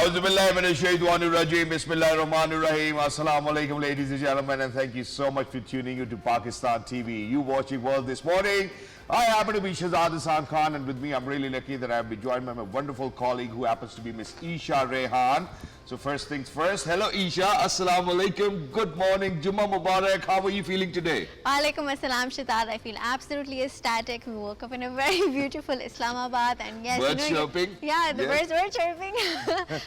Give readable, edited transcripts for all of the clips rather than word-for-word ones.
Auzubillahiminash-shaytanir-rajeem. Bismillahir-rahmanir-rahim. Assalamu alaikum, ladies and gentlemen, and thank you so much for tuning into Pakistan TV. You watching World this morning. I happen to be Shahzad Khan, and with me, I'm really lucky that I've been joined by my wonderful colleague who happens to be Miss Eesha Rehan. So first things first, hello Eesha, assalamu alaikum, good morning, Jummah Mubarak, how are you feeling today? Alaikum assalam Shahzad, I feel absolutely ecstatic. We woke up in a very beautiful Islamabad and yes, birds chirping? Yeah, the birds were chirping.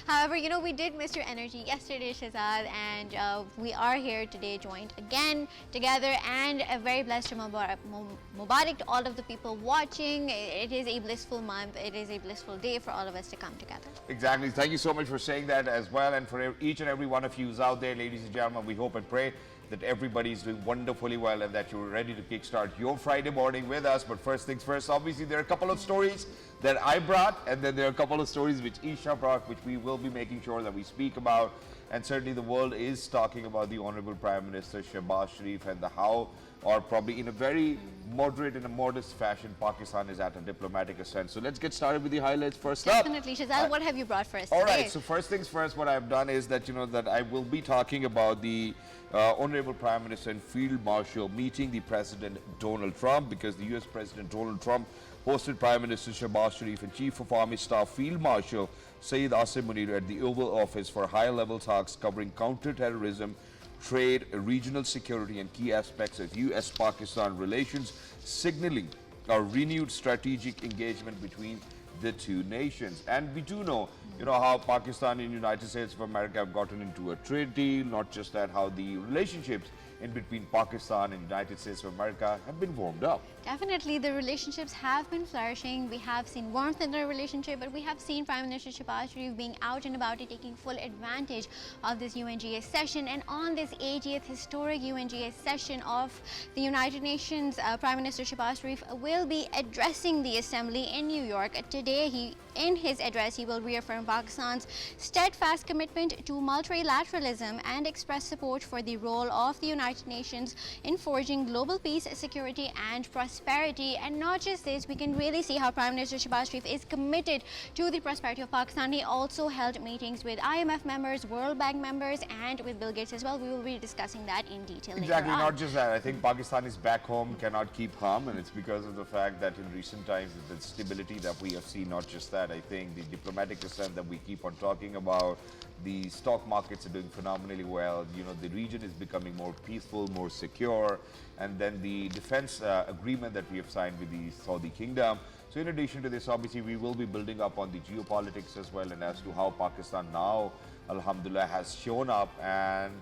However, you know, we did miss your energy yesterday Shahzad, and we are here today joined again together, and a very blessed Mubarak to all of the people watching. It is a blissful month, it is a blissful day for all of us to come together. Exactly, thank you so much for saying that as well, and for each and every one of you out there, ladies and gentlemen, we hope and pray that everybody is doing wonderfully well and that you're ready to kickstart your Friday morning with us. But first things first, obviously there are a couple of stories that I brought, and then there are a couple of stories which Eesha brought, which we will be making sure that we speak about. And certainly the world is talking about the Honorable Prime Minister Shahbaz Sharif and the how, or probably in a very moderate and a modest fashion, Pakistan is at a diplomatic ascent. So let's get started with the highlights first up. Definitely, Shahzad, what have you brought for us All today? right, so first things first, what I've done is that, you know, that I will be talking about the Honorable Prime Minister and Field Marshal meeting the President Donald Trump, because the US President Donald Trump hosted Prime Minister Shahbaz Sharif and Chief of Army Staff Field Marshal Syed at the Oval Office for high-level talks covering counter-terrorism, trade, regional security and key aspects of US-Pakistan relations, signaling a renewed strategic engagement between the two nations. And we do know, you know, how Pakistan and United States of America have gotten into a trade deal, not just that, how the relationships in between Pakistan and United States of America have been warmed up. Definitely, the relationships have been flourishing. We have seen warmth in the relationship, but we have seen Prime Minister Shahbaz Sharif being out and about it, taking full advantage of this UNGA session. And on this 80th historic UNGA session of the United Nations, Prime Minister Shahbaz Sharif will be addressing the Assembly in New York. Today, in his address, he will reaffirm Pakistan's steadfast commitment to multilateralism and express support for the role of the United Nations in forging global peace, security and prosperity. And not just this, we can really see how Prime Minister Shahbaz Sharif is committed to the prosperity of Pakistan. He also held meetings with IMF members, World Bank members and with Bill Gates as well. We will be discussing that in detail Exactly, later on. not just that. I think Pakistan is back home, cannot keep calm, and it's because of the fact that in recent times the stability that we have seen, not just that, I think the diplomatic ascent that we keep on talking about, the stock markets are doing phenomenally well, you know, the region is becoming more peaceful, more secure, and then the defense agreement that we have signed with the Saudi Kingdom. So in addition to this, obviously we will be building up on the geopolitics as well, and as to how Pakistan now, alhamdulillah, has shown up and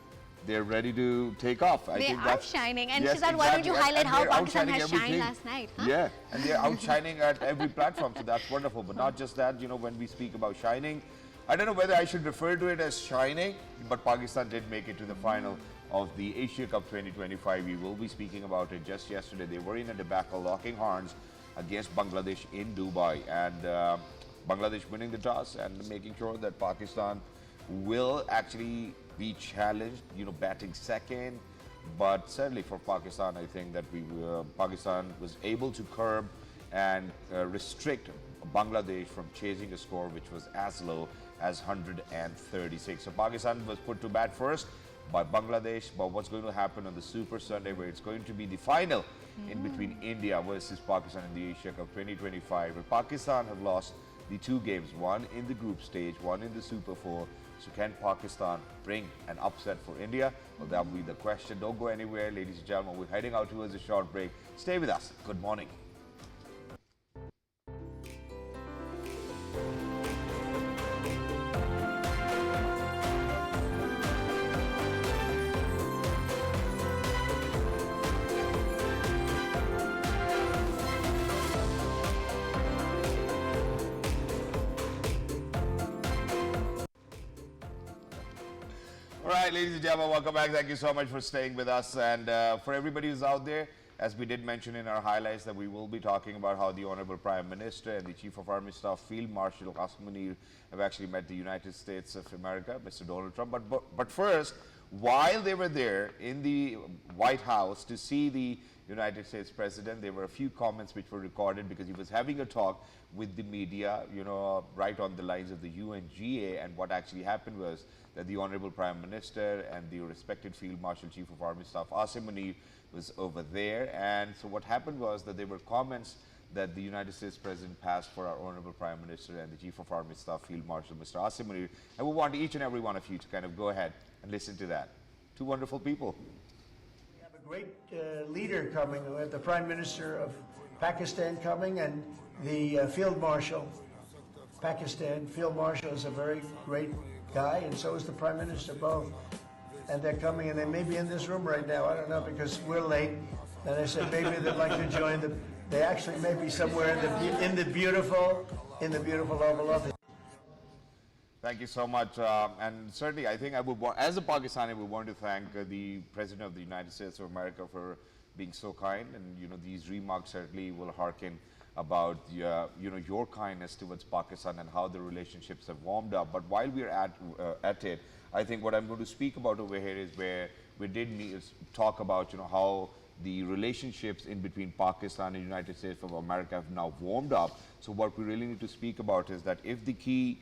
they're ready to take off. They are outshining. And yes, Shahzad, why don't you highlight how Pakistan has shined everything. last night? Huh? Yeah, and they're outshining at every platform, so that's wonderful. But not just that, you know, when we speak about shining, I don't know whether I should refer to it as shining, but Pakistan did make it to the final of the Asia Cup 2025. We will be speaking about it. Just yesterday, they were in a debacle, locking horns against Bangladesh in Dubai, and Bangladesh winning the toss and making sure that Pakistan will actually be challenged, you know, batting second. But certainly for Pakistan, I think that Pakistan was able to curb and restrict Bangladesh from chasing a score which was as low as 136. So Pakistan was put to bat first by Bangladesh. But what's going to happen on the Super Sunday, where it's going to be the final in between India versus Pakistan in the Asia Cup 2025, where Pakistan have lost the two games, one in the group stage, one in the Super 4. So can Pakistan bring an upset for India? Well, that will be the question. Don't go anywhere, ladies and gentlemen. We're heading out towards a short break. Stay with us. Good morning. All right, ladies and gentlemen, welcome back. Thank you so much for staying with us. And for everybody who's out there, as we did mention in our highlights, that we will be talking about how the Honorable Prime Minister and the Chief of Army Staff Field Marshal HUSSAIN have actually met the United States of America, Mr. Donald Trump. But first, While they were there in the White House to see the United States President, there were a few comments which were recorded because he was having a talk with the media, right on the lines of the UNGA. And what actually happened was that the Honorable Prime Minister and the respected Field Marshal Chief of Army Staff Asim Munir was over there. And so what happened was that there were comments that the United States President passed for our Honorable Prime Minister and the Chief of Army Staff Field Marshal Mr. Asim Munir. And we want each and every one of you to kind of go ahead and listen to that. Two wonderful people. We have a great leader coming. We have the Prime Minister of Pakistan coming and the Field Marshal. Pakistan Field Marshal is a very great guy, and so is the Prime Minister, both. And they're coming, and they may be in this room right now. I don't know, because we're late. And I said maybe they'd like to join the. They actually may be somewhere in the beautiful Oval Office. Thank you so much. And certainly, I think I would, as a Pakistani, we want to thank the President of the United States of America for being so kind. And these remarks certainly will hearken about your kindness towards Pakistan and how the relationships have warmed up. But while we're at it, I think what I'm going to speak about over here is where we did talk about how the relationships in between Pakistan and United States of America have now warmed up. So what we really need to speak about is that if the key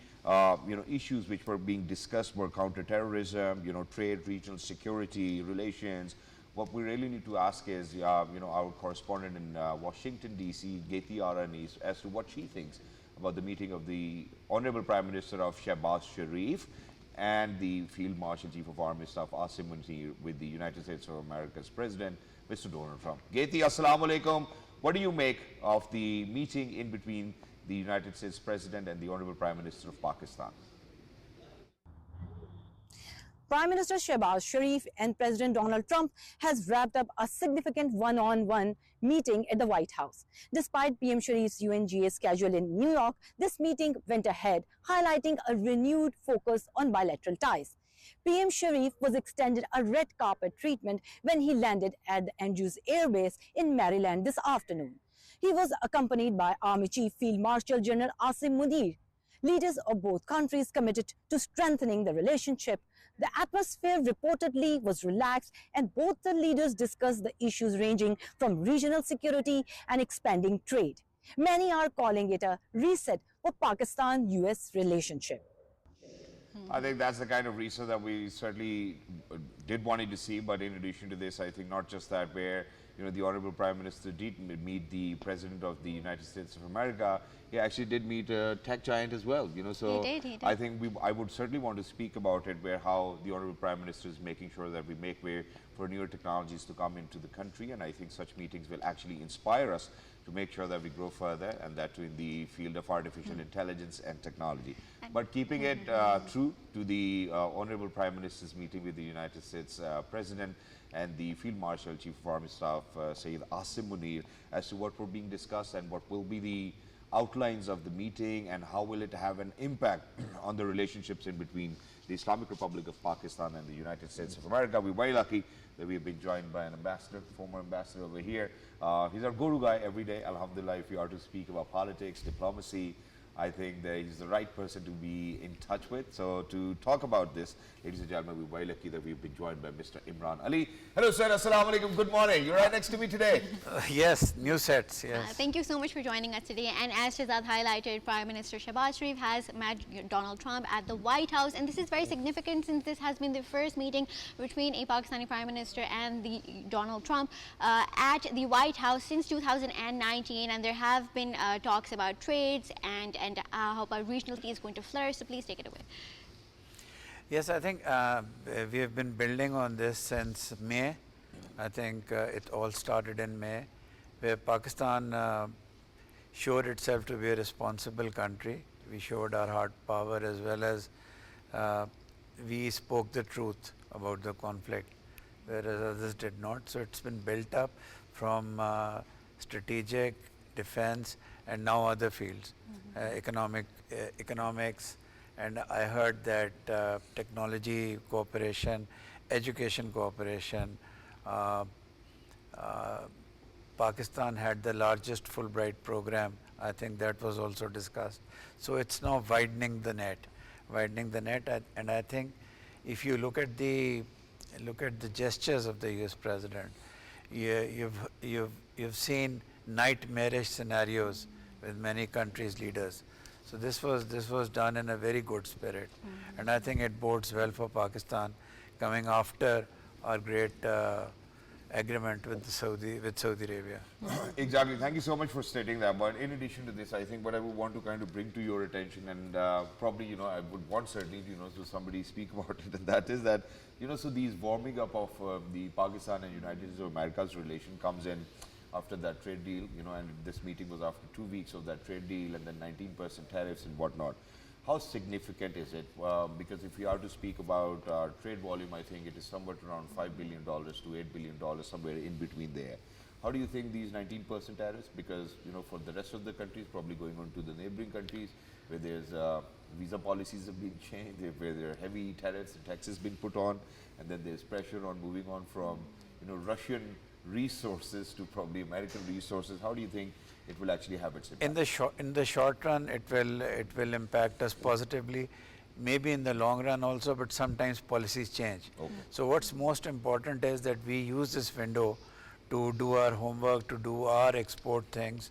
issues which were being discussed were counterterrorism, trade, regional security, relations, what we really need to ask is, our correspondent in Washington, D.C., GAITTY Arani's, as to what she thinks about the meeting of the Honorable Prime Minister of Shahbaz Sharif and the Field Marshal Chief of Army Staff Asim Munir with the United States of America's President, Mr. Donald Trump. GAITTY, Assalamu Alaikum. What do you make of the meeting in between the United States President and the Honorable Prime Minister of Pakistan? Prime Minister Shahbaz Sharif and President Donald Trump has wrapped up a significant one-on-one meeting at the White House. Despite PM Sharif's UNGA schedule in New York, this meeting went ahead, highlighting a renewed focus on bilateral ties. PM Sharif was extended a red carpet treatment when he landed at the Andrews Air Base in Maryland this afternoon. He was accompanied by Army Chief Field Marshal General Asim Munir. Leaders of both countries committed to strengthening the relationship. The atmosphere reportedly was relaxed, and both the leaders discussed the issues ranging from regional security and expanding trade. Many are calling it a reset for Pakistan-US relationship. I think that's the kind of research that we certainly did wanted to see. But in addition to this, I think not just that, where the Honorable Prime Minister did meet the President of the United States of America, he actually did meet a tech giant as well. So he did. I think I would certainly want to speak about it, where how the Honorable Prime Minister is making sure that we make way for newer technologies to come into the country. And I think such meetings will actually inspire us to make sure that we grow further, and that too in the field of artificial intelligence and technology. But keeping it true to the Honorable Prime Minister's meeting with the United States President and the Field Marshal Chief of Army Staff Syed Asim Munir, as to what were being discussed and what will be the outlines of the meeting and how will it have an impact on the relationships in between the Islamic Republic of Pakistan and the United States of America. We're very lucky that we have been joined by an ambassador, former ambassador over here. He's our guru guy every day, alhamdulillah. If you are to speak about politics, diplomacy, I think that he's the right person to be in touch with. So to talk about this, ladies and gentlemen, we're very lucky that we've been joined by Mr. Imran Ali. Hello, sir. Assalamu alaikum. Good morning. You're right next to me today. Yes, new sets, yes. Thank you so much for joining us today. And as Shahzad highlighted, Prime Minister Shahbaz Sharif has met Donald Trump at the White House. And this is very significant since this has been the first meeting between a Pakistani Prime Minister and the Donald Trump at the White House since 2019. And there have been talks about trades and how our regionality is going to flourish. So please take it away. Yes, I think we have been building on this since May. I think it all started in May, where Pakistan showed itself to be a responsible country. We showed our hard power, as well as we spoke the truth about the conflict, whereas others did not. So it's been built up from strategic, defense, and now other fields, economics, and I heard that technology cooperation, education cooperation. Pakistan had the largest Fulbright program. I think that was also discussed. So it's now widening the net, and I think if you look at the look at the gestures of the US president, you've seen nightmarish scenarios with many countries' leaders. So this was done in a very good spirit, and I think it bodes well for Pakistan coming after our great agreement with Saudi Arabia. Exactly. Thank you so much for stating that. But in addition to this, I think what I would want to kind of bring to your attention, and probably, you know, I would want certainly, you know, to somebody speak about it, and that is that, you know, so these warming up of the Pakistan and United States of America's relation comes in after that trade deal, you know, and this meeting was after 2 weeks of that trade deal and then 19% tariffs and whatnot. How significant is it? Because if we are to speak about trade volume, I think it is somewhat around $5 billion to $8 billion, somewhere in between there. How do you think these 19% tariffs, because, you know, for the rest of the countries, probably going on to the neighboring countries, where there's visa policies have been changed, where there are heavy tariffs and taxes been put on, and then there's pressure on moving on from, you know, Russian resources to probably American resources. How do you think it will actually have its impact? In the short run, it will impact us positively. Maybe in the long run also, but sometimes policies change. Okay. So what's most important is that we use this window to do our homework, to do our export things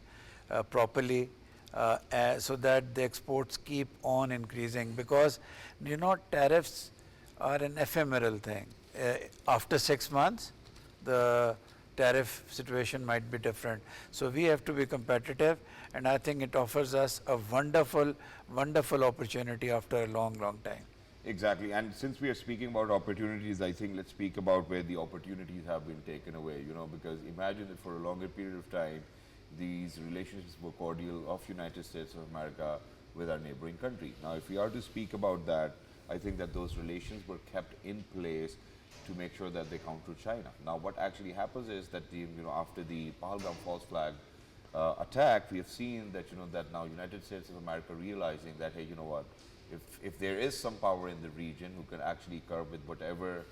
properly, so that the exports keep on increasing. Because, you know, tariffs are an ephemeral thing. After 6 months, the tariff situation might be different. So we have to be competitive, and I think it offers us a wonderful, wonderful opportunity after a long, long time. Exactly. And since we are speaking about opportunities, I think let's speak about where the opportunities have been taken away, you know, because imagine that for a longer period of time, these relationships were cordial of United States of America with our neighboring country. Now, if we are to speak about that, I think that those relations were kept in place to make sure that they counter China. Now, what actually happens is that after the Pahalgam false flag attack, we have seen that that now United States of America realizing that, hey, you know what, if there is some power in the region who can actually curb with whatever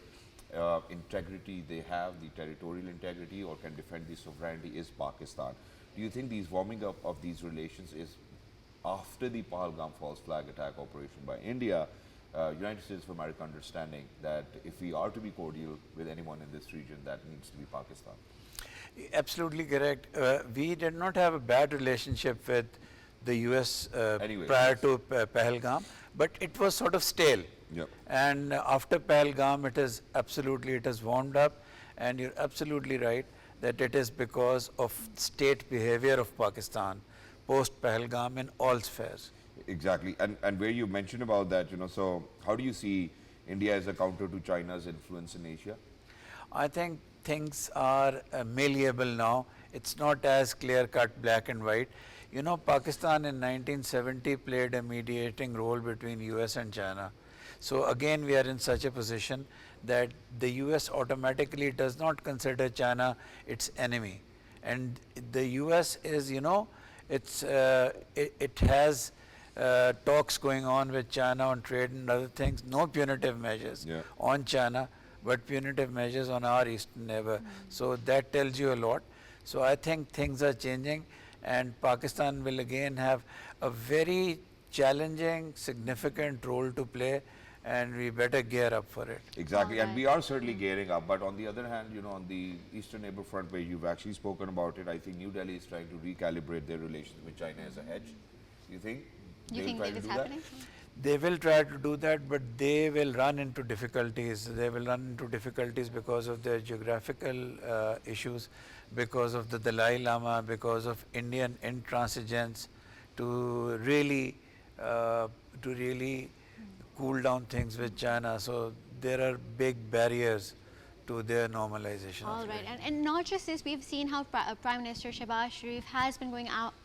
integrity they have, the territorial integrity, or can defend the sovereignty, is Pakistan. Do you think these warming up of these relations is after the Pahalgam false flag attack operation by India, United States of America understanding that if we are to be cordial with anyone in this region, that needs to be Pakistan? Absolutely correct. We did not have a bad relationship with the US prior to Pahalgam, but it was sort of stale. Yep. And after Pahalgam, it has warmed up, and you're absolutely right that it is because of state behavior of Pakistan post Pahalgam in all spheres. Exactly. And where you mentioned about that, so how do you see India as a counter to China's influence in Asia? I think things are malleable now. It's not as clear-cut black and white. You know, Pakistan in 1970 played a mediating role between US and China. So again, we are in such a position that the US automatically does not consider China its enemy. And the US is, it has talks going on with China on trade and other things, no punitive measures on China, but punitive measures on our eastern neighbor. So that tells you a lot. So I think things are changing, and Pakistan will again have a very challenging, significant role to play, and we better gear up for it. Exactly, and we are certainly gearing up. But on the other hand, on the eastern neighbor front, where you've actually spoken about it, I think New Delhi is trying to recalibrate their relations with China as a hedge. You think? You think that is happening? They will try to do that, but they will run into difficulties. They will run into difficulties because of their geographical issues, because of the Dalai Lama, because of Indian intransigence to really cool down things with China. So there are big barriers to their normalization. All right, and not just this, we've seen how Prime Minister Shahbaz Sharif has been going out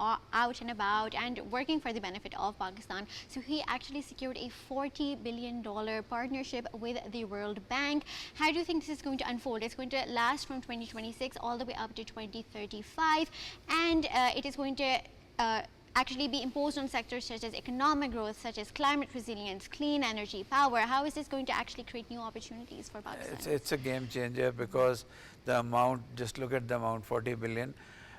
and about and working for the benefit of Pakistan. So he actually secured a $40 billion partnership with the World Bank. How do you think this is going to unfold? It's going to last from 2026 all the way up to 2035, and it is going to actually be imposed on sectors such as economic growth, such as climate resilience, clean energy, power. How is this going to actually create new opportunities for Pakistan? It's a game changer, because the amount, just look at the amount, 40 billion.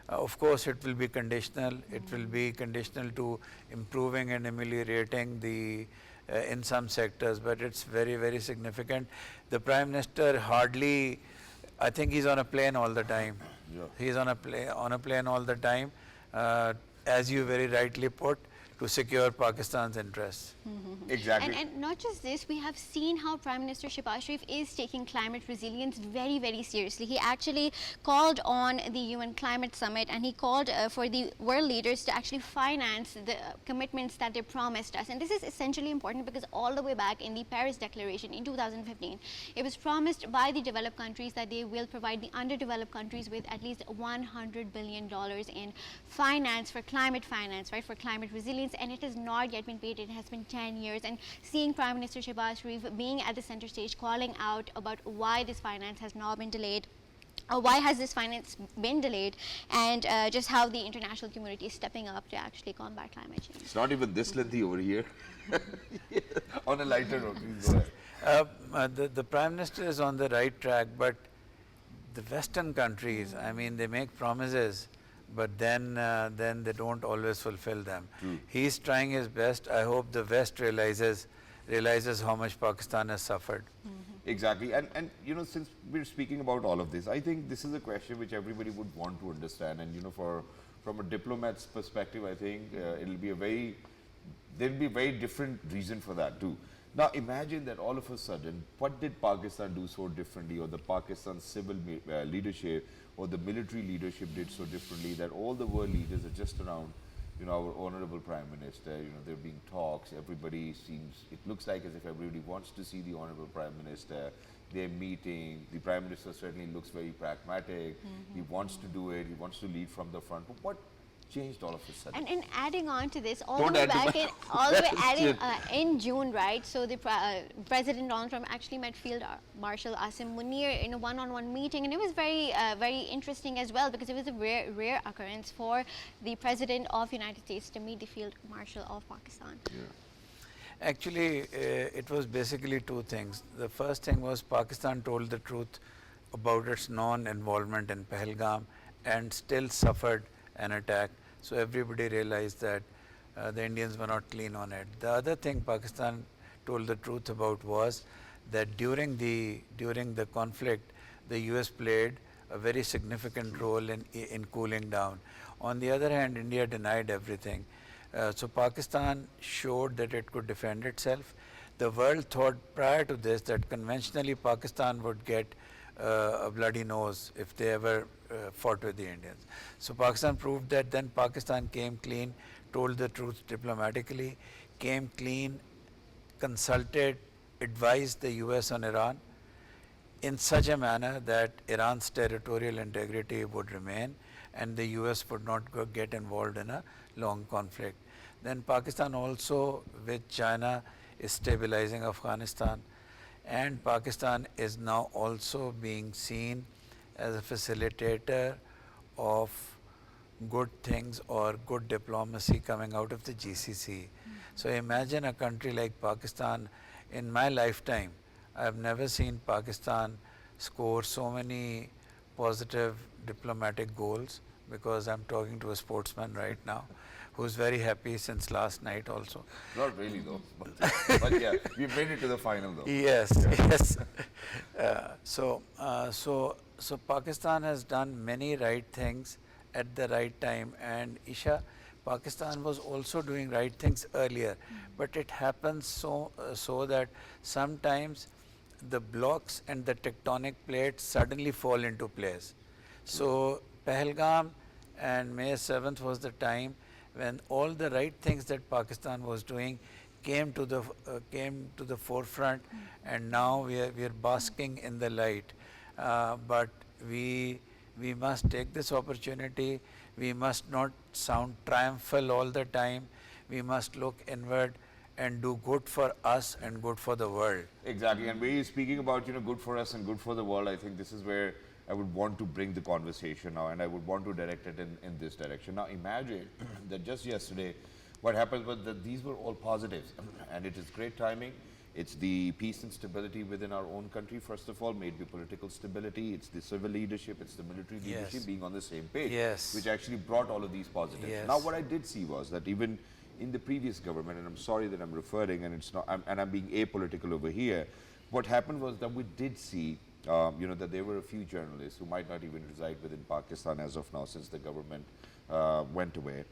Of course, it will be conditional. It will be conditional to improving and ameliorating the in some sectors, but it's very, very significant. The Prime Minister hardly, I think he's on a plane all the time. Yeah. He's on a plane all the time, as you very rightly put, to secure Pakistan's interests. Exactly. And not just this, we have seen how Prime Minister Shahbaz Sharif is taking climate resilience very, very seriously. He actually called on the UN Climate Summit, and he called for the world leaders to actually finance the commitments that they promised us. And this is essentially important because all the way back in the Paris Declaration in 2015, it was promised by the developed countries that they will provide the underdeveloped countries with at least $100 billion in finance, for climate finance, right, for climate resilience. And it has not yet been paid. It has been 10 years. And seeing Prime Minister Shahbaz Sharif being at the center stage, calling out about why this finance has not been delayed, or why has this finance been delayed, and just how the international community is stepping up to actually combat climate change. It's not even this lengthy over here. On a lighter note, please go ahead. The Prime Minister is on the right track, but the Western countries, I mean, they make promises, but then they don't always fulfill them. He's trying his best. I hope the West realizes how much Pakistan has suffered. Exactly. And you know, since we're speaking about all of this, I think this is a question which everybody would want to understand. And you know, from a diplomat's perspective, I think there'll be a very different reason for that too. Now imagine that all of a sudden, what did Pakistan do so differently, or the Pakistan civil leadership or the military leadership did so differently, that all the world leaders are just around, you know, our honorable Prime Minister. You know, there being talks, everybody seems, it looks like as if everybody wants to see the honorable Prime Minister. They're meeting, the Prime Minister certainly looks very pragmatic. He wants to do it, he wants to lead from the front. But what changed all of a sudden? And adding on to this, all Don't the way add to back my- in, all the way That's adding in June, right? So the President Donald Trump actually met Field Marshal Asim Munir in a one-on-one meeting, and it was very interesting as well, because it was a rare occurrence for the President of the United States to meet the Field Marshal of Pakistan. Actually, it was basically two things. The first thing was Pakistan told the truth about its non-involvement in Pahalgam and still suffered an attack. So everybody realized that the Indians were not clean on it. The other thing Pakistan told the truth about was that during the conflict, the US played a very significant role in cooling down. On the other hand, India denied everything. So Pakistan showed that it could defend itself. The world thought prior to this that conventionally Pakistan would get a bloody nose if they ever fought with the Indians. So Pakistan proved that. Then Pakistan came clean, told the truth diplomatically, came clean, consulted, advised the US on Iran in such a manner that Iran's territorial integrity would remain and the US would not get involved in a long conflict. Then Pakistan also, with China, is stabilizing Afghanistan, and Pakistan is now also being seen as a facilitator of good things or good diplomacy coming out of the GCC. So imagine a country like Pakistan. In my lifetime, I have never seen Pakistan score so many positive diplomatic goals, because I'm talking to a sportsman right now who's very happy since last night also. Not really though, but yeah, we made it to the final though. Yes, yes. So Pakistan has done many right things at the right time, and Eesha, Pakistan was also doing right things earlier, but it happens so that sometimes the blocks and the tectonic plates suddenly fall into place. So Pahalgam and May 7th was the time when all the right things that Pakistan was doing came to the forefront, and now we are basking in the light. But we must take this opportunity. We must not sound triumphal all the time. We must look inward and do good for us and good for the world. Exactly, and we're speaking about, you know, good for us and good for the world. I think this is where I would want to bring the conversation now, and I would want to direct it in this direction. Now imagine that just yesterday, what happened was that these were all positives, and it is great timing. It's the peace and stability within our own country, first of all, made by political stability. It's the civil leadership, it's the military leadership Yes. being on the same page, Yes. which actually brought all of these positives. Yes. Now what I did see was that even in the previous government, and I'm sorry that I'm referring, and it's not, and I'm being apolitical over here. What happened was that we did see, that there were a few journalists who might not even reside within Pakistan as of now, since the government went away.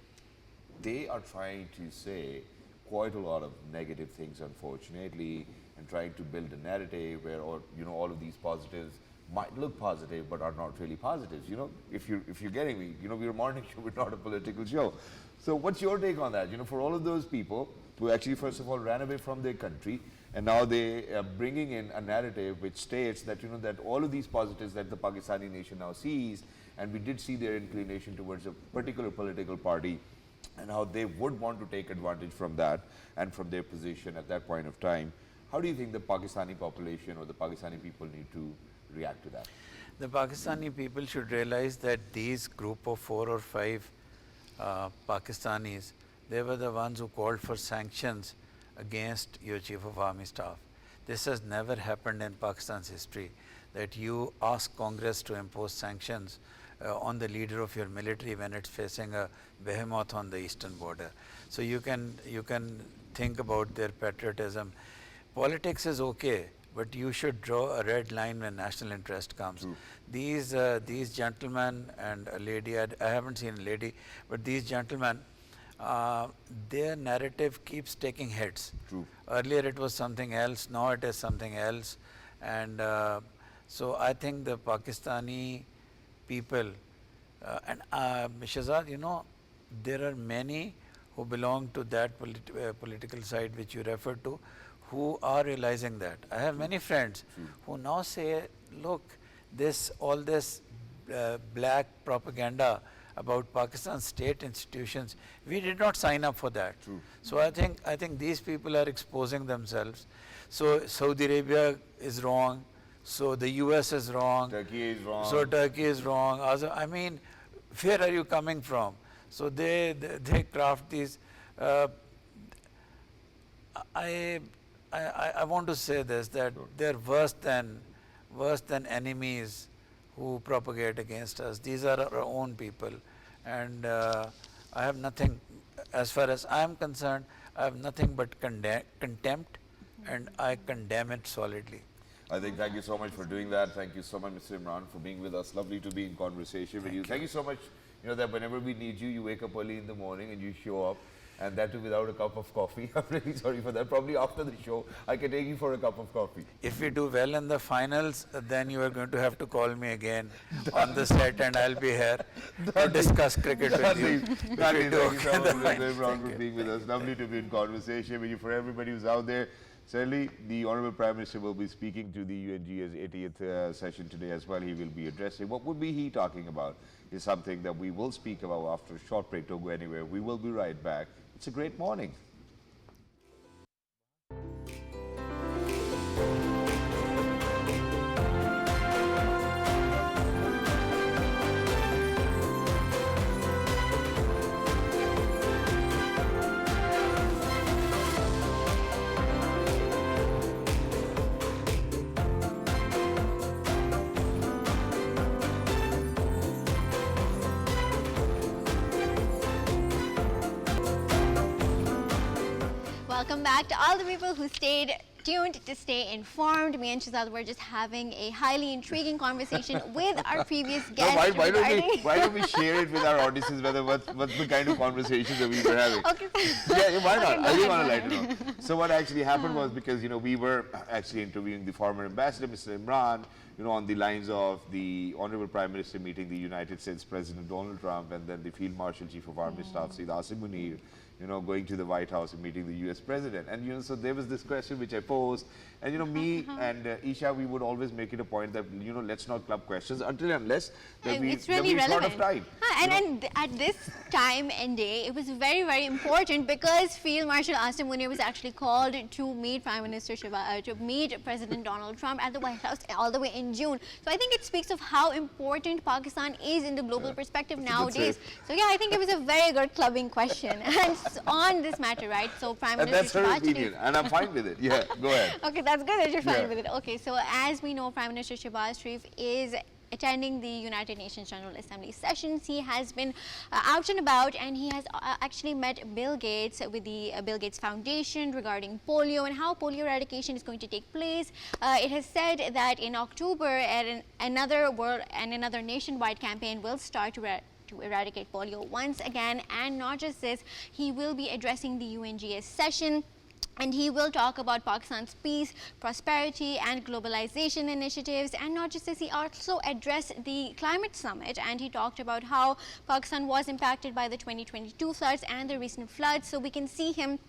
They are trying to say quite a lot of negative things, unfortunately, and trying to build a narrative where all of these positives might look positive but are not really positives. If you're getting me, we're a morning show, we're not a political show. So what's your take on that? For all of those people who actually first of all ran away from their country, and now they are bringing in a narrative which states that that all of these positives that the Pakistani nation now sees, and we did see their inclination towards a particular political party, and how they would want to take advantage from that and from their position at that point of time. How do you think the Pakistani population or the Pakistani people need to react to that? The Pakistani people should realize that these group of 4 or 5 Pakistanis, they were the ones who called for sanctions against your Chief of Army Staff. This has never happened in Pakistan's history, that you ask Congress to impose sanctions on the leader of your military when it's facing a behemoth on the eastern border. So you can think about their patriotism. Politics is okay, but you should draw a red line when national interest comes. True. These gentlemen and a lady, I haven't seen a lady, but these gentlemen, their narrative keeps taking hits. True. Earlier it was something else, now it is something else. And so I think the Pakistani people, and Shahzad, there are many who belong to that political side which you referred to, who are realizing that. I have many friends who now say, look, all this black propaganda about Pakistan's state institutions, we did not sign up for that. True. So I think these people are exposing themselves. So Saudi Arabia is wrong, so the US is wrong. Turkey is wrong. So Turkey is wrong. I mean, where are you coming from? So they craft these. I want to say this, that they're worse than enemies who propagate against us. These are our own people, and I have nothing, as far as I am concerned, I have nothing but contempt, and I condemn it solidly. I think thank you so much for doing that. Thank you so much, Mr. Imran, for being with us. Lovely to be in conversation with you. Thank you so much, that whenever we need you, you wake up early in the morning and you show up, and that too without a cup of coffee. I'm really sorry for that. Probably after the show, I can take you for a cup of coffee. If we do well in the finals, then you are going to have to call me again on the set, and I'll be here to discuss cricket with you. Thank you so much, Mr. Imran, for being with us. Lovely to be in conversation with you. For everybody who's out there, certainly the Honourable Prime Minister will be speaking to the UNGA's 80th session today as well. He will be addressing. What would be he talking about is something that we will speak about after a short break. Don't go anywhere. We will be right back. It's a great morning. Welcome back to all the people who stayed tuned to stay informed. Me and Shahzad were just having a highly intriguing conversation with our previous guest. Why don't we share it with our audiences, whether what's the kind of conversations that we were having? Okay. Yeah, why not? I really want to lighten up. So what actually happened was, because we were actually interviewing the former ambassador, Mr. Imran, on the lines of the Honourable Prime Minister meeting the United States President Donald Trump, and then the Field Marshal Chief of Army Staff, Syed Munir, going to the White House and meeting the US President. And, so there was this question which I posed. And, me and Eesha, we would always make it a point that, let's not club questions until and unless that it's really short relevant. of time. And at this time and day, it was very, very important, because Field Marshal Munir was actually called to meet Prime Minister Shahbaz, to meet President Donald Trump at the White House all the way in June. So I think it speaks of how important Pakistan is in the global perspective nowadays. So yeah, I think it was a very good clubbing question. And on this matter, right? So Prime Minister That's her Shahbaz opinion, and I'm fine with it. Yeah, go ahead. Okay, that's good that you're fine with it. Okay, so as we know, Prime Minister Shahbaz Sharif is attending the United Nations General Assembly sessions. He has been out and about, and he has actually met Bill Gates with the Bill Gates Foundation regarding polio and how polio eradication is going to take place. It has said that in October, another nationwide campaign will start to eradicate polio once again. And not just this, he will be addressing the UNGA session, and he will talk about Pakistan's peace, prosperity and globalization initiatives. And not just this, he also addressed the climate summit, and he talked about how Pakistan was impacted by the 2022 floods and the recent floods. So we can see him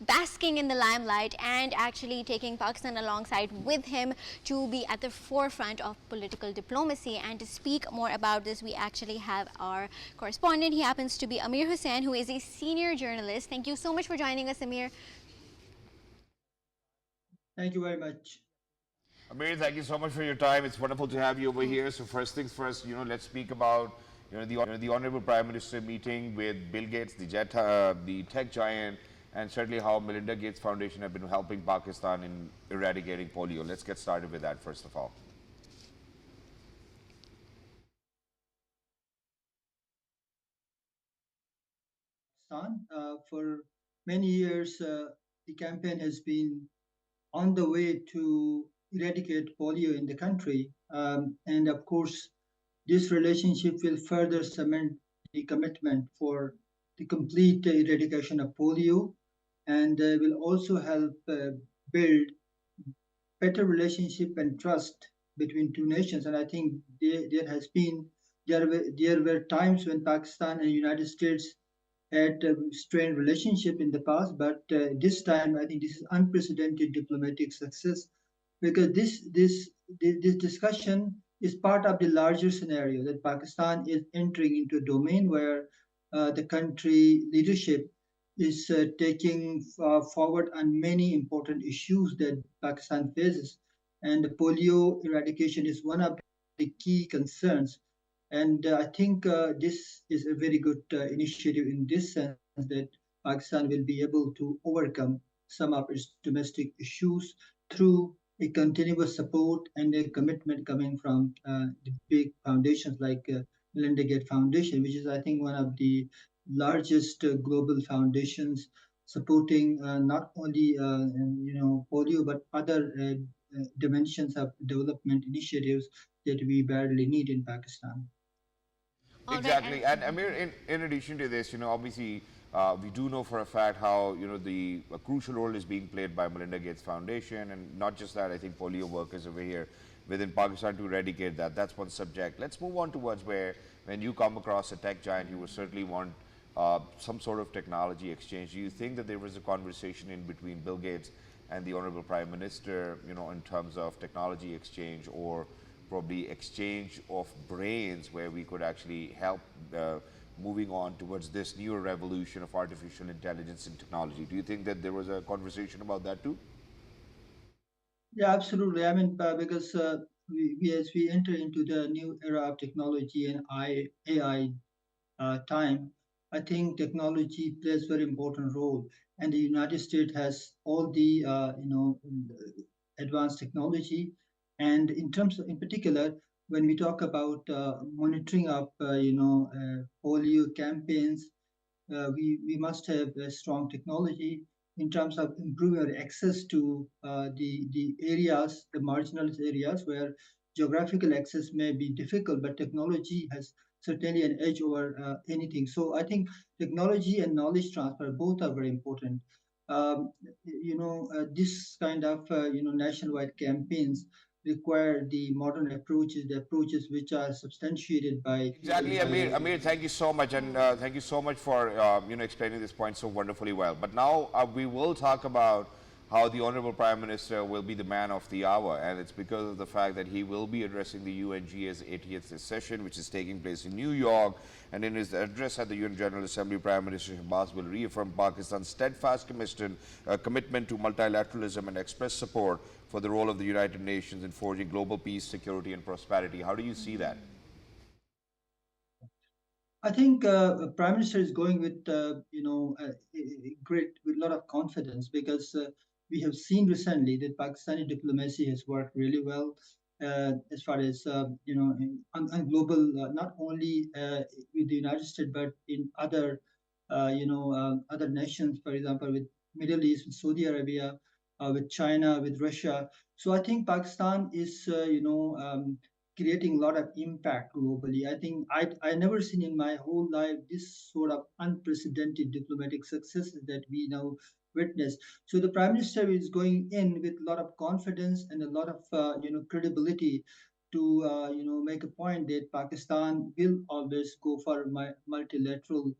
basking in the limelight and actually taking Pakistan alongside with him to be at the forefront of political diplomacy. And to speak more about this, we actually have our correspondent. He happens to be Amir Hussain, who is a senior journalist. Thank you so much for joining us, Amir. Thank you very much. Amir, thank you so much for your time. It's wonderful to have you over here. So first things first, let's speak about the Honorable Prime Minister meeting with Bill Gates, the tech giant, and certainly how Melinda Gates Foundation have been helping Pakistan in eradicating polio. Let's get started with that first of all. For many years, the campaign has been on the way to eradicate polio in the country. And of course, this relationship will further cement the commitment for the complete eradication of polio, and will also help build better relationship and trust between two nations. And I think there were times when Pakistan and United States had a strained relationship in the past, but this time I think this is unprecedented diplomatic success, because this discussion is part of the larger scenario that Pakistan is entering into a domain where the country leadership is taking forward on many important issues that Pakistan faces. And polio eradication is one of the key concerns. And I think this is a very good initiative in this sense, that Pakistan will be able to overcome some of its domestic issues through a continuous support and a commitment coming from the big foundations like Melinda Gates Foundation, which is, I think, one of the largest global foundations supporting not only polio but other dimensions of development initiatives that we badly need in Pakistan. Exactly. And Amir, in addition to this, obviously, we do know for a fact how, a crucial role is being played by Melinda Gates Foundation. And not just that, I think polio workers over here within Pakistan to eradicate that. That's one subject. Let's move on towards where, when you come across a tech giant, you would certainly want some sort of technology exchange. Do you think that there was a conversation in between Bill Gates and the Honorable Prime Minister, in terms of technology exchange, or probably exchange of brains, where we could actually help moving on towards this newer revolution of artificial intelligence and technology? Do you think that there was a conversation about that too? Yeah, absolutely. I mean, because as we enter into the new era of technology and AI time, I think technology plays a very important role. And the United States has all the advanced technology. And in particular, when we talk about monitoring of polio campaigns, we must have a strong technology in terms of improving our access to the areas, the marginalized areas where geographical access may be difficult, but technology has certainly an edge over anything. So I think technology and knowledge transfer both are very important. This kind of nationwide campaigns require the modern approaches, the approaches which are substantiated by Exactly, Amir. Amir, thank you so much, and thank you so much for explaining this point so wonderfully well. But now we will talk about how the Honorable Prime Minister will be the man of the hour, and it's because of the fact that he will be addressing the UNGA's 80th session, which is taking place in New York. And in his address at the UN General Assembly, Prime Minister Shahbaz will reaffirm Pakistan's steadfast commitment to multilateralism and express support for the role of the United Nations in forging global peace, security, and prosperity. How do you see that? I think Prime Minister is going with with a lot of confidence, because we have seen recently that Pakistani diplomacy has worked really well, as far as on global, not only with the United States but in other other nations, for example, with Middle East, with Saudi Arabia, with China, with Russia. So I think Pakistan is creating a lot of impact globally. I think I never seen in my whole life this sort of unprecedented diplomatic successes that we now witness. So the Prime Minister is going in with a lot of confidence and a lot of credibility to make a point that Pakistan will always go for multilateral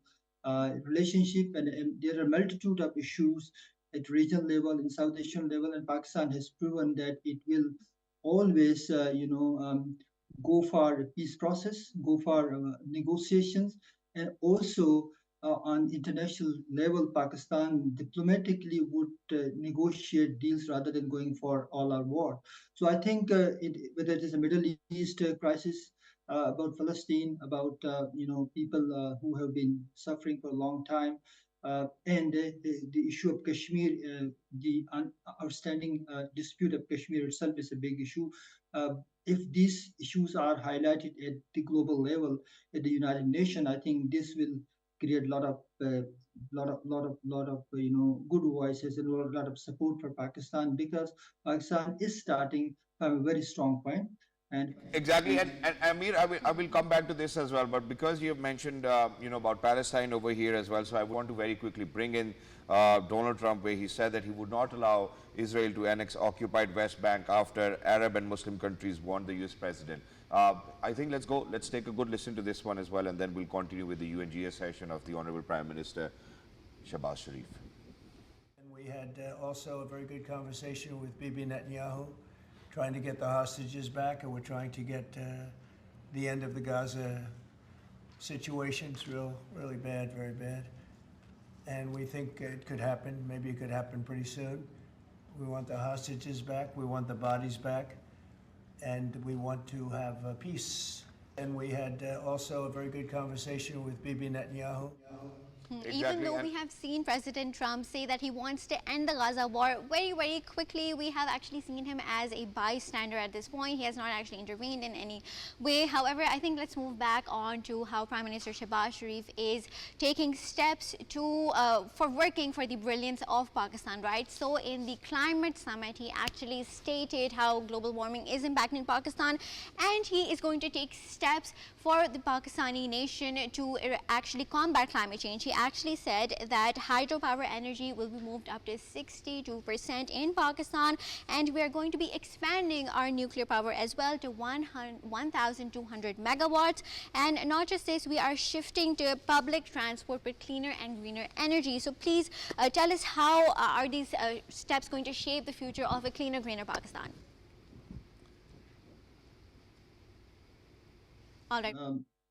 relationship, and there are multitude of issues at regional level and South Asian level, and Pakistan has proven that it will always go for a peace process, go for negotiations, and also on international level, Pakistan diplomatically would negotiate deals rather than going for all-out war. So I think whether it is a Middle East crisis, about Palestine, about people who have been suffering for a long time, and the issue of Kashmir, the outstanding dispute of Kashmir itself is a big issue. If these issues are highlighted at the global level, at the United Nations, I think this will create a lot of good voices and a lot of support for Pakistan, because Pakistan is starting from a very strong point. And Exactly, and Amir, I will come back to this as well, but because you have mentioned, about Palestine over here as well, so I want to very quickly bring in Donald Trump, where he said that he would not allow Israel to annex occupied West Bank after Arab and Muslim countries warned the US president. I think let's take a good listen to this one as well, and then we'll continue with the UNGA session of the Honorable Prime Minister, Shahbaz Sharif. And we had also a very good conversation with Bibi Netanyahu, trying to get the hostages back, and we're trying to get the end of the Gaza situation. It's really bad, very bad. And we think it could happen. Maybe it could happen pretty soon. We want the hostages back. We want the bodies back. And we want to have peace. And we had also a very good conversation with Bibi Netanyahu. Even though we have seen President Trump say that he wants to end the Gaza war very, very quickly, we have actually seen him as a bystander at this point. He has not actually intervened in any way. However, I think let's move back on to how Prime Minister Shahbaz Sharif is taking steps to for working for the brilliance of Pakistan, right? So in the climate summit, he actually stated how global warming is impacting Pakistan, and he is going to take steps for the Pakistani nation to actually combat climate change. He actually said that hydropower energy will be moved up to 62% in Pakistan, and we are going to be expanding our nuclear power as well to 1,200 megawatts. And not just this, we are shifting to public transport with cleaner and greener energy. So please tell us, how are these steps going to shape the future of a cleaner, greener Pakistan? All right.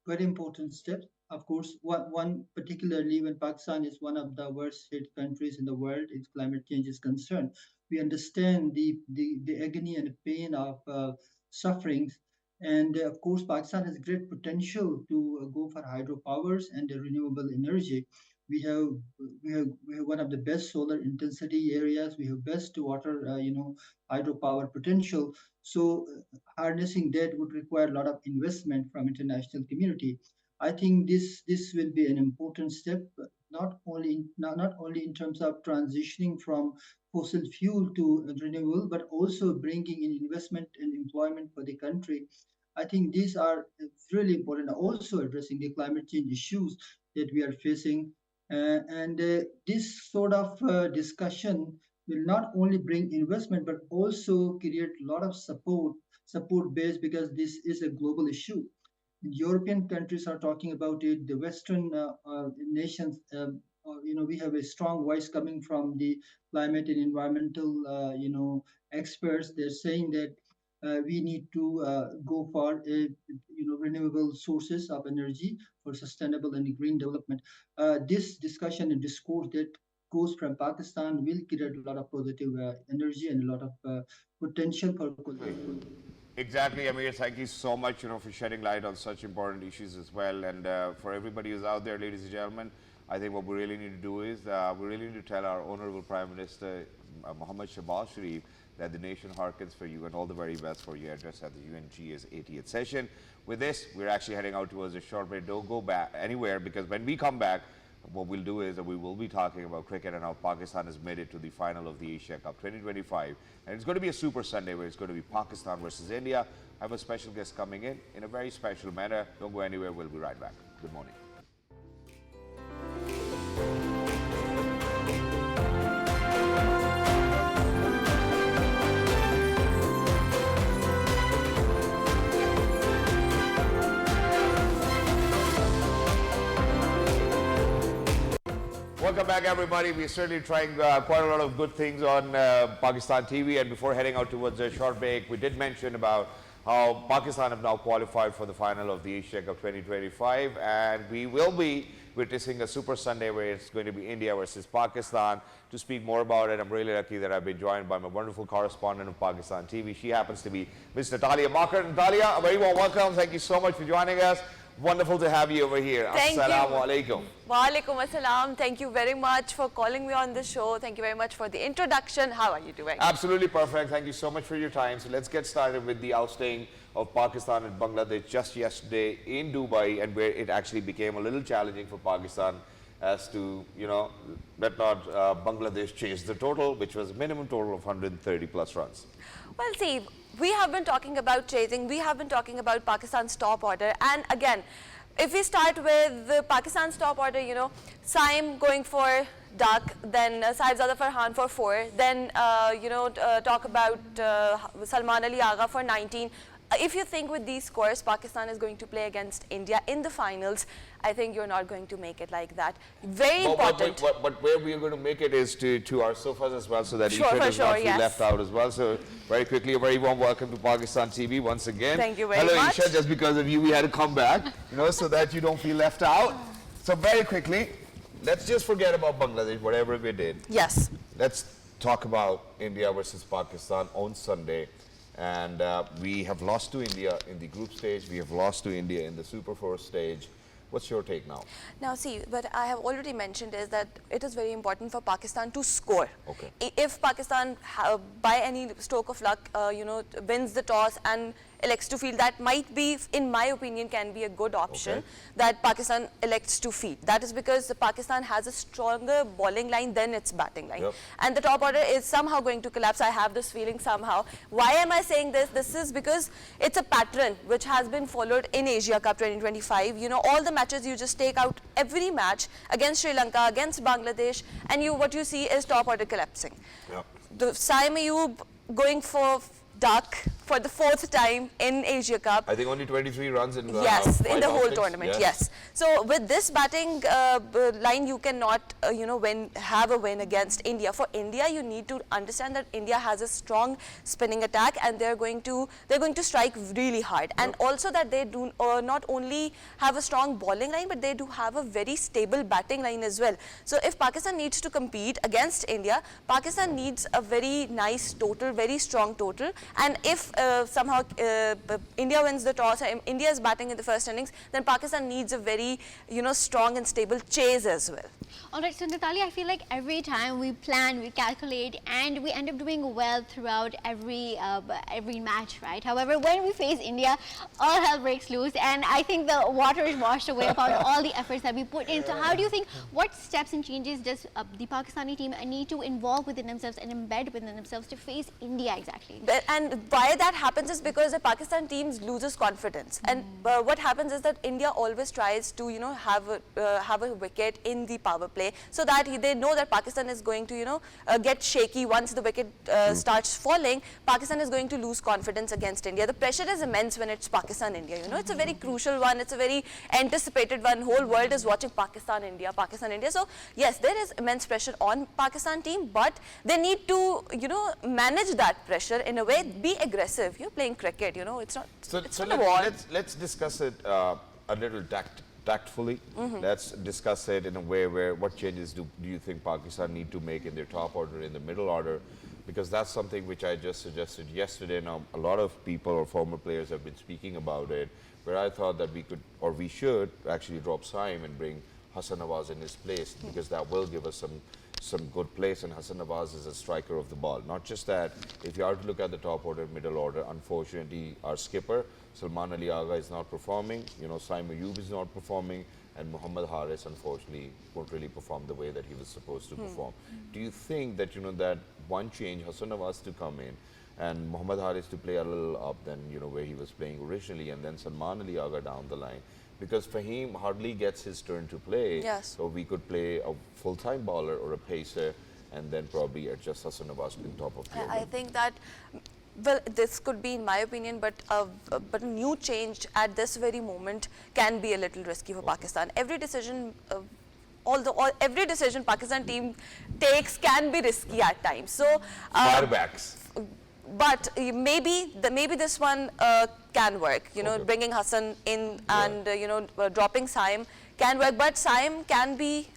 Very important steps. Of course, one particularly when Pakistan is one of the worst hit countries in the world as climate change is concerned. We understand the agony and pain of sufferings. And of course, Pakistan has great potential to go for hydropowers and renewable energy. We have, we have one of the best solar intensity areas. We have best water, hydropower potential. So harnessing that would require a lot of investment from international community. I think this will be an important step, not only in terms of transitioning from fossil fuel to renewable, but also bringing in investment and employment for the country. I think these are really important. Also addressing the climate change issues that we are facing, and this sort of discussion will not only bring investment but also create a lot of support base, because this is a global issue. European countries are talking about it. The Western nations, we have a strong voice coming from the climate and environmental, experts. They're saying that we need to go for renewable sources of energy for sustainable and green development. This discussion and discourse that goes from Pakistan will create a lot of positive energy and a lot of potential for collaboration. Exactly, Amir. Thank you so much, for shedding light on such important issues as well. And for everybody who's out there, ladies and gentlemen, I think what we really need to do is we really need to tell our Honorable Prime Minister Mohammad Shahbaz Sharif that the nation hearkens for you, and all the very best for your address at the UNGA's 80th session. With this, we're actually heading out towards a short break. Don't go back anywhere, because when we come back, what we'll do is that we will be talking about cricket and how Pakistan has made it to the final of the Asia Cup 2025. And it's going to be a super Sunday where it's going to be Pakistan versus India. I have a special guest coming in a very special manner. Don't go anywhere. We'll be right back. Good morning. Welcome back, everybody. We're certainly trying quite a lot of good things on Pakistan TV. And before heading out towards a short break, we did mention about how Pakistan have now qualified for the final of the Asia Cup 2025. And we will be witnessing a Super Sunday where it's going to be India versus Pakistan. To speak more about it, I'm really lucky that I've been joined by my wonderful correspondent of Pakistan TV. She happens to be Miss NATALIA. NATALIA, a very warm welcome. Thank you so much for joining us. Wonderful to have you over here. Thank Assalamu alaikum. Wa alaikum assalam. Thank you very much for calling me on the show. Thank you very much for the introduction. How are you doing? Absolutely perfect. Thank you so much for your time. So let's get started with the ousting of Pakistan and Bangladesh just yesterday in Dubai, and where it actually became a little challenging for Pakistan as to, let not Bangladesh chase the total, which was a minimum total of 130 plus runs. Well, see, we have been talking about chasing, we have been talking about Pakistan's top order, and again, if we start with the Pakistan's top order, Saim going for duck, then Sahibzada Farhan for 4, then talk about Salman Ali Agha for 19. If you think with these scores Pakistan is going to play against India in the finals, I think you're not going to make it like that. Very important. But where we are going to make it is to our sofas as well, so that Sure, Eesha for does not sure, feel yes. left out as well. So very quickly, a very warm welcome to Pakistan TV once again. Thank you very Hello, much. Eesha, just because of you we had to come back, so that you don't feel left out. So very quickly, let's just forget about Bangladesh, whatever we did. Yes. Let's talk about India versus Pakistan on Sunday. And we have lost to India in the group stage. We have lost to India in the Super 4 stage. What's your take now? Now see, what I have already mentioned is that it is very important for Pakistan to score. Okay. If Pakistan, by any stroke of luck, wins the toss and elects to field, that might be, in my opinion, can be a good option that Pakistan elects to field. That is because Pakistan has a stronger bowling line than its batting line. Yep. And the top order is somehow going to collapse. I have this feeling somehow. Why am I saying this? This is because it's a pattern which has been followed in Asia Cup 2025. All the matches, you just take out every match against Sri Lanka, against Bangladesh, and what you see is top order collapsing. Yep. The Saim Ayub going for duck for the 4th time in Asia Cup. I think only 23 runs in Yes, in the whole outings. tournament, yes. So with this batting line, you cannot, have a win against India. For India, you need to understand that India has a strong spinning attack, and they're going to strike really hard. And also that they do not only have a strong bowling line, but they do have a very stable batting line as well. So if Pakistan needs to compete against India, Pakistan needs a very nice total, very strong total. And if somehow India wins the toss, India is batting in the first innings, then Pakistan needs a very, strong and stable chase as well. All right, so Natalia, I feel like every time we plan, we calculate, and we end up doing well throughout every match, right? However, when we face India, all hell breaks loose, and I think the water is washed away upon all the efforts that we put in. So how do you think, what steps and changes does the Pakistani team need to involve within themselves and embed within themselves to face India exactly? And why that happens is because the Pakistan team loses confidence. And what happens is that India always tries to, have a wicket in the power play, so that they know that Pakistan is going to, get shaky once the wicket starts falling. Pakistan is going to lose confidence against India. The pressure is immense when it's Pakistan-India. It's a very crucial one. It's a very anticipated one. Whole world is watching Pakistan-India, Pakistan-India. So yes, there is immense pressure on Pakistan team, but they need to, manage that pressure in a way. Be aggressive. You're playing cricket. It's not. It's not a war. Let's discuss it a little tactfully. Let's discuss it in a way where what changes do you think Pakistan need to make in their top order, in the middle order, because that's something which I just suggested yesterday. Now a lot of people or former players have been speaking about it, where I thought that we could or we should actually drop Saim and bring Hassan Nawaz in his place, because that will give us some good place, and Hassan Nawaz is a striker of the ball. Not just that, if you are to look at the top order, middle order, unfortunately our skipper, Salman Ali Agha, is not performing, Syed Ayub is not performing, and Muhammad Haris unfortunately won't really perform the way that he was supposed to perform. Do you think that, that one change, Hassan Nawaz to come in, and Muhammad Haris to play a little up than, where he was playing originally, and then Salman Ali Agha down the line, because Fahim hardly gets his turn to play. Yes. So we could play a full-time bowler or a pacer, and then probably adjust Hassan Nawaz to the top of the order. I think that, well, this could be in my opinion, but a new change at this very moment can be a little risky for Pakistan. Every decision, every decision Pakistan team takes can be risky at times. So Firebacks. But maybe this one can work. Bringing Hassan in and dropping Syed can work. But Syed can be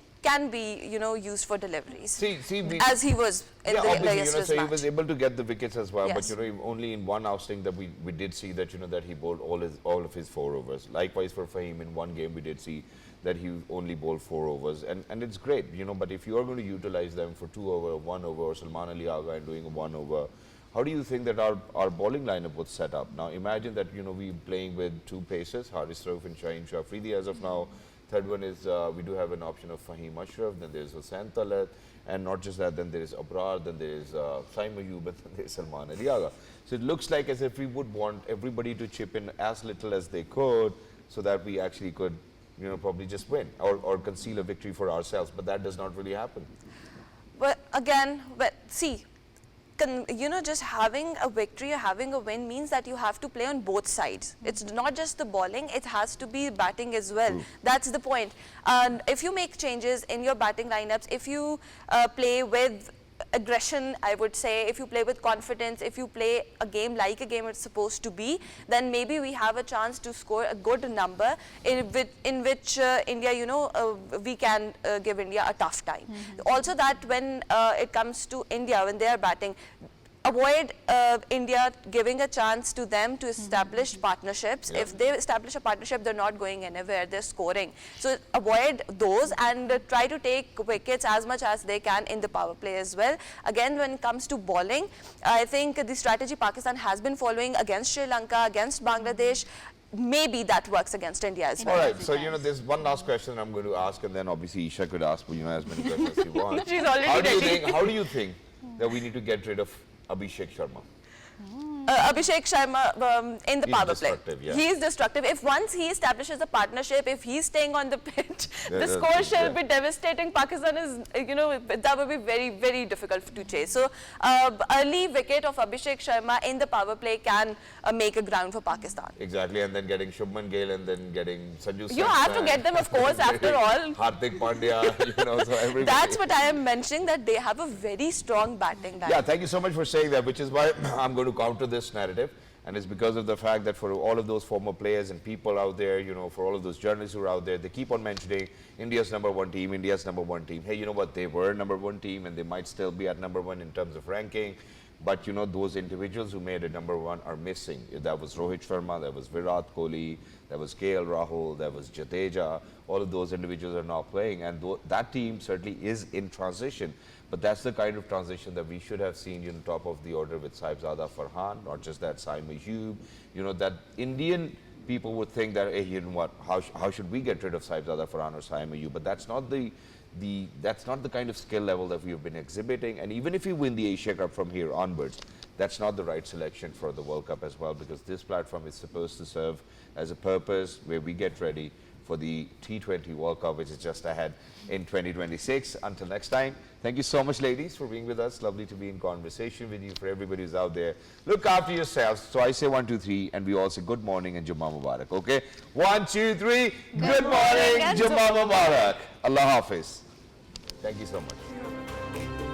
used for deliveries. As he was in the yesterday's so match. he was able to get the wickets as well. Yes. But only in one outing that we did see that that he bowled all of his 4 overs. Likewise for Fahim, in one game we did see that he only bowled 4 overs, and it's great. But if you are going to utilize them for 2 over, 1 over, or Salman Ali Agha and doing a 1 over. How do you think that our bowling lineup was set up? Now imagine that we're playing with 2 pacers, Haris Rauf and Shaheen Shafridi as of now. Third one is we do have an option of Fahim Ashraf, then there's Hussain Talat, and not just that, then there is Abrar, then there is Syed Ayub, and then there's Salman Ali Agha. So it looks like as if we would want everybody to chip in as little as they could, so that we actually could probably just win or conceal a victory for ourselves, but that does not really happen. But again, see, just having a victory or having a win means that you have to play on both sides. It's not just the bowling, it has to be batting as well. That's the point. If you make changes in your batting lineups, if you play with aggression, I would say, if you play with confidence, if you play a game like a game it's supposed to be, then maybe we have a chance to score a good number in which India, we can give India a tough time. Also that when it comes to India, when they are batting, avoid India giving a chance to them to establish partnerships. If they establish a partnership, they're not going anywhere, they're scoring. So avoid those and try to take wickets as much as they can in the power play as well. Again, when it comes to bowling, I think the strategy Pakistan has been following against Sri Lanka, against Bangladesh, maybe that works against India as well. All right, so there's one last question I'm going to ask, and then obviously Eesha could ask as many questions as you want. She's already ready. How do you think that we need to get rid of Abhishek Sharma? Abhishek Sharma in the power play. Yeah. He is destructive. If once he establishes a partnership, if he's staying on the pitch, the score shall be devastating. Pakistan is, that would be very, very difficult to chase. So, early wicket of Abhishek Sharma in the power play can make a ground for Pakistan. Exactly, and then getting Shubman Gill and then getting Sanju You have to get them, of course, after all. Hardik Pandya, so everybody. That's what I am mentioning, that they have a very strong batting line. Yeah, thank you so much for saying that, which is why I'm going to counter this narrative, and it's because of the fact that for all of those former players and people out there, for all of those journalists who are out there, they keep on mentioning India's #1 team, India's #1 team. Hey, you know what, they were #1 team and they might still be at #1 in terms of ranking, but those individuals who made it #1 are missing. That was Rohit Sharma, that was Virat Kohli, that was KL Rahul, that was Jadeja. All of those individuals are not playing, and that team certainly is in transition. But that's the kind of transition that we should have seen, top of the order with Sahibzada Farhan, not just that, Syed Ayub, that Indian people would think that, hey, you know what, how should we get rid of Sahibzada Farhan or Syed Ayub? But that's not that's not the kind of skill level that we have been exhibiting. And even if we win the Asia Cup from here onwards, that's not the right selection for the World Cup as well, because this platform is supposed to serve as a purpose where we get ready for the T20 World Cup, which is just ahead in 2026. Until next time, thank you so much, ladies, for being with us. Lovely to be in conversation with you. For everybody who's out there, look after yourselves. So I say 1, 2, 3, and we all say good morning and Jummah Mubarak, okay? 1, 2, 3, good morning, Jummah Mubarak. Allah Hafiz. Thank you so much.